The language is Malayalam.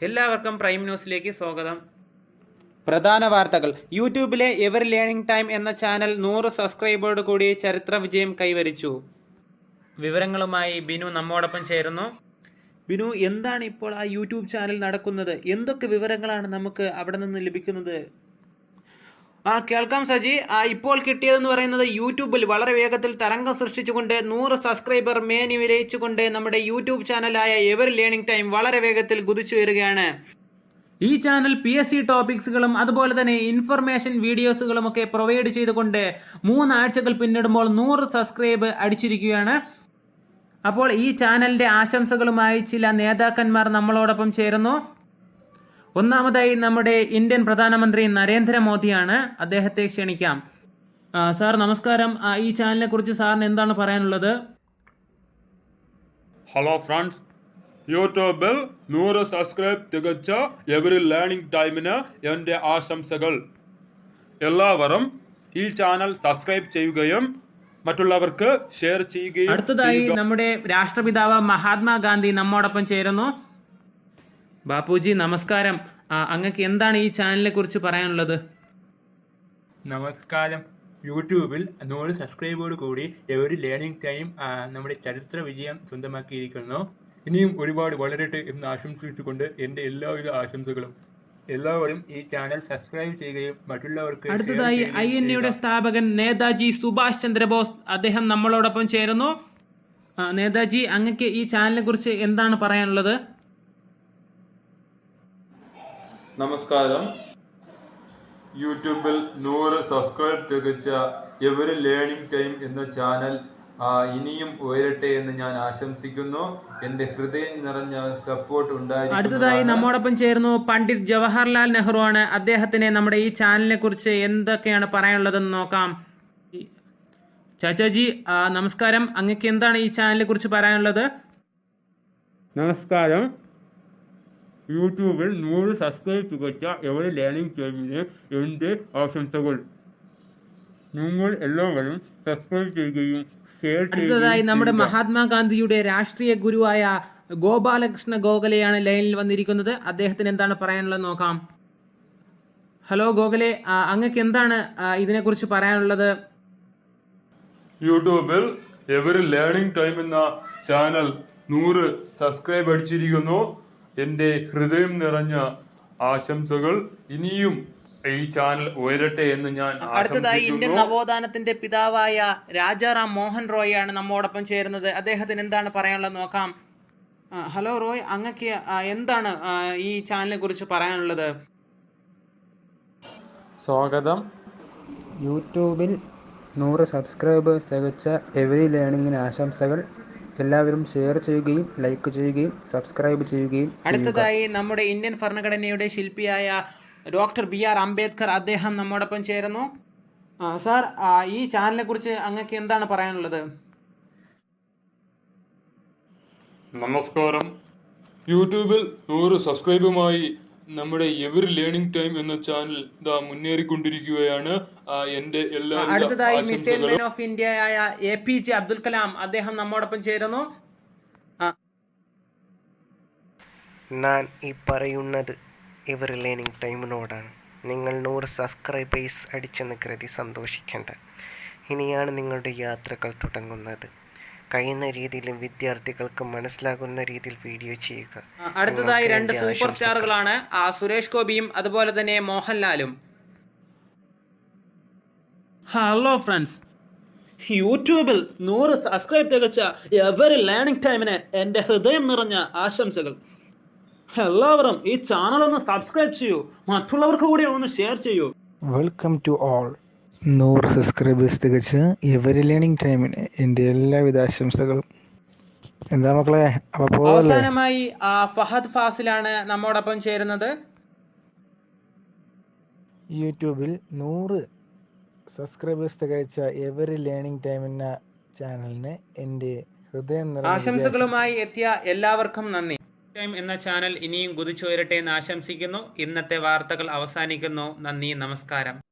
എല്ലാവർക്കും പ്രൈം ന്യൂസിലേക്ക് സ്വാഗതം. പ്രധാന വാർത്തകൾ. യൂട്യൂബിലെ എവർ ലേണിംഗ് ടൈം എന്ന ചാനൽ 100 സബ്സ്ക്രൈബറോട് കൂടി ചരിത്ര വിജയം കൈവരിച്ചു. വിവരങ്ങളുമായി ബിനു നമ്മോടൊപ്പം ചേരുന്നു. ബിനു, എന്താണ് ഇപ്പോൾ ആ യൂട്യൂബ് ചാനൽ നടക്കുന്നത്? എന്തൊക്കെ വിവരങ്ങളാണ് നമുക്ക് അവിടെ നിന്ന് ലഭിക്കുന്നത്? കേൾക്കാം സജി. ഇപ്പോൾ കിട്ടിയതെന്ന് പറയുന്നത് യൂട്യൂബിൽ വളരെ വേഗത്തിൽ തരംഗം സൃഷ്ടിച്ചുകൊണ്ട് 100 സബ്സ്ക്രൈബർ മേനി വിലയിച്ചുകൊണ്ട് നമ്മുടെ യൂട്യൂബ് ചാനലായ എവർ ലേണിംഗ് ടൈം വളരെ വേഗത്തിൽ കുതിച്ചു വരികയാണ്. ഈ ചാനൽ PSC ടോപ്പിക്സുകളും അതുപോലെ തന്നെ ഇൻഫർമേഷൻ വീഡിയോസുകളും ഒക്കെ പ്രൊവൈഡ് ചെയ്തുകൊണ്ട് 3 ആഴ്ചകൾ പിന്നിടുമ്പോൾ 100 സബ്സ്ക്രൈബ് അടിച്ചിരിക്കുകയാണ്. അപ്പോൾ ഈ ചാനലിന്റെ ആശംസകളുമായി ചില നേതാക്കന്മാർ നമ്മളോടൊപ്പം ചേരുന്നു. ഒന്നാമതായി നമ്മുടെ ഇന്ത്യൻ പ്രധാനമന്ത്രി നരേന്ദ്രമോദിയാണ്. അദ്ദേഹത്തെ ക്ഷണിക്കാം. സാർ നമസ്കാരം. ഈ ചാനലിനെ കുറിച്ച് സാറിന് എന്താണ് പറയാനുള്ളത്? ഹലോ ഫ്രണ്ട്സ്, യൂട്യൂബിൽ 100 സബ്സ്ക്രൈബ് തികച്ച എവറി ലേണിംഗ് ടൈമിന് എൻ്റെ ആശംസകൾ. എല്ലാവരും ഈ ചാനൽ സബ്സ്ക്രൈബ് ചെയ്യുകയും മറ്റുള്ളവർക്ക് ഷെയർ ചെയ്യുകയും. അടുത്തതായി നമ്മുടെ രാഷ്ട്രപിതാവ് മഹാത്മാഗാന്ധി നമ്മോടൊപ്പം ചേരുന്നു. ബാപ്പുജി നമസ്കാരം. അങ്ങക്ക് എന്താണ് ഈ ചാനലിനെ കുറിച്ച് പറയാനുള്ളത്? നമസ്കാരം. യൂട്യൂബിൽ 100 സബ്സ്ക്രൈബോട് കൂടി എവറി ലേണിംഗ് ടൈം നമ്മുടെ ചരിത്ര വിജയം സ്വന്തമാക്കിയിരിക്കുന്നു. ഇനിയും ഒരുപാട് വളരട്ടെ എന്ന് ആശംസിച്ചുകൊണ്ട് എൻ്റെ എല്ലാവിധ ആശംസകളും. എല്ലാവരും ഈ ചാനൽ സബ്സ്ക്രൈബ് ചെയ്യുകയും മറ്റുള്ളവർക്ക്. അടുത്തതായി INA സ്ഥാപകൻ നേതാജി സുഭാഷ് ചന്ദ്രബോസ്, അദ്ദേഹം നമ്മളോടൊപ്പം ചേരുന്നു. നേതാജി, അങ്ങക്ക് ഈ ചാനലിനെ കുറിച്ച് എന്താണ് പറയാനുള്ളത്? നമസ്കാരം. യൂട്യൂബിൽ 100 സബ്സ്ക്രൈബ് തികച്ച എവറി ലേണിംഗ് ടൈം എന്ന ചാനൽ ഇനിയും ഉയരട്ടെ എന്ന് ഞാൻ ആശംസിക്കുന്നു. എൻ്റെ ഹൃദയം നിറഞ്ഞ സപ്പോർട്ട് ഉണ്ടായിരിക്കും. അടുത്തതായി നമ്മോടൊപ്പം ചേർന്നു പണ്ഡിറ്റ് ജവഹർലാൽ നെഹ്റു ആണ്. അദ്ദേഹത്തിന് നമ്മുടെ ഈ ചാനലിനെ കുറിച്ച് എന്തൊക്കെയാണ് പറയാനുള്ളതെന്ന് നോക്കാം. ചാച്ചാജി നമസ്കാരം. അങ്ങക്ക് എന്താണ് ഈ ചാനലിനെ കുറിച്ച് പറയാനുള്ളത്? നമസ്കാരം. യൂട്യൂബിൽ 100 സബ്സ്ക്രൈബ് തികച്ച എവറി ലേണിംഗ് ടൈമിന് എൻ്റെ ആശംസകൾ. നിങ്ങൾ എല്ലാവരും സബ്സ്ക്രൈബ് ചെയ്യുകയും ഷെയർ ചെയ്യുകയും. അടുത്തതായി നമ്മുടെ മഹാത്മാഗാന്ധിയുടെ രാഷ്ട്രീയ ഗുരുവായ ഗോപാലകൃഷ്ണ ഗോഖലെയാണ് ലൈനിൽ വന്നിരിക്കുന്നത്. അദ്ദേഹത്തിന് എന്താണ് പറയാനുള്ളത് നോക്കാം. ഹലോ ഗോഖലെ, അങ്ങക്ക് എന്താണ് ഇതിനെക്കുറിച്ച് പറയാനുള്ളത്? യൂട്യൂബിൽ എവറി ലേണിംഗ് ടൈം എന്ന ചാനൽ 100 സബ്സ്ക്രൈബ് അടിച്ചിരിക്കുന്നു. എൻ്റെ ഹൃദയം നിറഞ്ഞ ആശംസകൾ. ഇനിയും ഈ ചാനൽ ഉയരട്ടെ എന്ന് ഞാൻ അടുത്തതായി ഇന്ത്യൻ നവോത്ഥാനത്തിന്റെ പിതാവായ രാജാറാം മോഹൻ റോയ് ആണ് നമ്മോടൊപ്പം ചേരുന്നത്. അദ്ദേഹത്തിന് എന്താണ് പറയാനുള്ളത് നോക്കാം. ഹലോ റോയ്, അങ്ങക്ക് എന്താണ് ഈ ചാനലിനെ കുറിച്ച് പറയാനുള്ളത്? സ്വാഗതം. യൂട്യൂബിൽ 100 സബ്സ്ക്രൈബേഴ്സ് തികച്ച എവറി ലേണിംഗിന് ആശംസകൾ. എല്ലാവരും ഷെയർ ചെയ്യുകയും ലൈക്ക് ചെയ്യുകയും സബ്സ്ക്രൈബ് ചെയ്യുകയും. അടുത്തതായി നമ്മുടെ ഇന്ത്യൻ ഭരണഘടനയുടെ ശില്പിയായ ഡോക്ടർ BR അംബേദ്കർ, അദ്ദേഹം നമ്മോടൊപ്പം ചേരുന്നു. സാർ, ഈ ചാനലിനെ കുറിച്ച് അങ്ങക്ക് എന്താണ് പറയാനുള്ളത്? നമസ്കാരം. യൂട്യൂബിൽ 100 സബ്സ്ക്രൈബുമായി നമ്മുടെ എവറി ലേണിംഗ് ടൈം എന്ന ചാനൽ മുന്നേറിക്കൊണ്ടിരിക്കുകയാണ്. എൻ്റെ എല്ലാ. അടുത്തതായി മിസൈൽ മാൻ ഓഫ് ഇന്ത്യയായ APJ അബ്ദുൽ കലാം, അദ്ദേഹം നമ്മോടൊപ്പം ചേരുന്നു. ഞാൻ ഈ പറയുന്നത് എവറി ലേണിംഗ് ടൈമിനോടാണ്. നിങ്ങൾ 100 സബ്സ്ക്രൈബേഴ്സ് അടിച്ചെന്ന് കരുതി സന്തോഷിക്കേണ്ട. ഇനിയാണ് നിങ്ങളുടെ യാത്രകൾ തുടങ്ങുന്നത്. കഴിയുന്ന രീതിയിലും വിദ്യാർത്ഥികൾക്ക് മനസ്സിലാകുന്ന രീതിയിൽ വീഡിയോ ചെയ്യുക. അടുത്തതായി 2 സൂപ്പർ സ്റ്റാറുകളാണ്, സുരേഷ് ഗോപിയും അതുപോലെ തന്നെ മോഹൻലാലും. ഹലോ ഫ്രണ്ട്സ്, യൂട്യൂബിൽ 100 സബ്സ്ക്രൈബ് തികച്ച എവറി ലേണിംഗ് ടൈമിന് എൻ്റെ ഹൃദയം നിറഞ്ഞ ആശംസകൾ. എല്ലാവരും ഈ ചാനൽ ഒന്ന് സബ്സ്ക്രൈബ് ചെയ്യൂ, മറ്റുള്ളവർക്ക് കൂടി ഒന്ന് ഷെയർ ചെയ്യൂ. Welcome to all. 100 സബ്സ്ക്രൈബേഴ്സ് തികച്ച എവറി ലേണിംഗ് ടൈമിന് എൻ്റെ എല്ലാവിധ ആശംസകളും. എന്താ മക്കളെ, അവസാനമായി ഫഹദ് ഫാസിലാണ് നമ്മോടൊപ്പം ചേരുന്നത്. യൂട്യൂബിൽ 100 സബ്സ്ക്രൈബേഴ്സ് തികച്ച എവറി ലേണിംഗ് ടൈം എന്ന ചാനലിന് എൻ്റെ ഹൃദയം നിറഞ്ഞ ആശംസകളുമായി എത്തിയ എല്ലാവർക്കും നന്ദി. ടൈം എന്ന ചാനൽ ഇനിയും കുതിച്ചുയരട്ടെ എന്ന് ആശംസിക്കുന്നു. ഇന്നത്തെ വാർത്തകൾ അവസാനിക്കുന്നു. നന്ദി, നമസ്കാരം.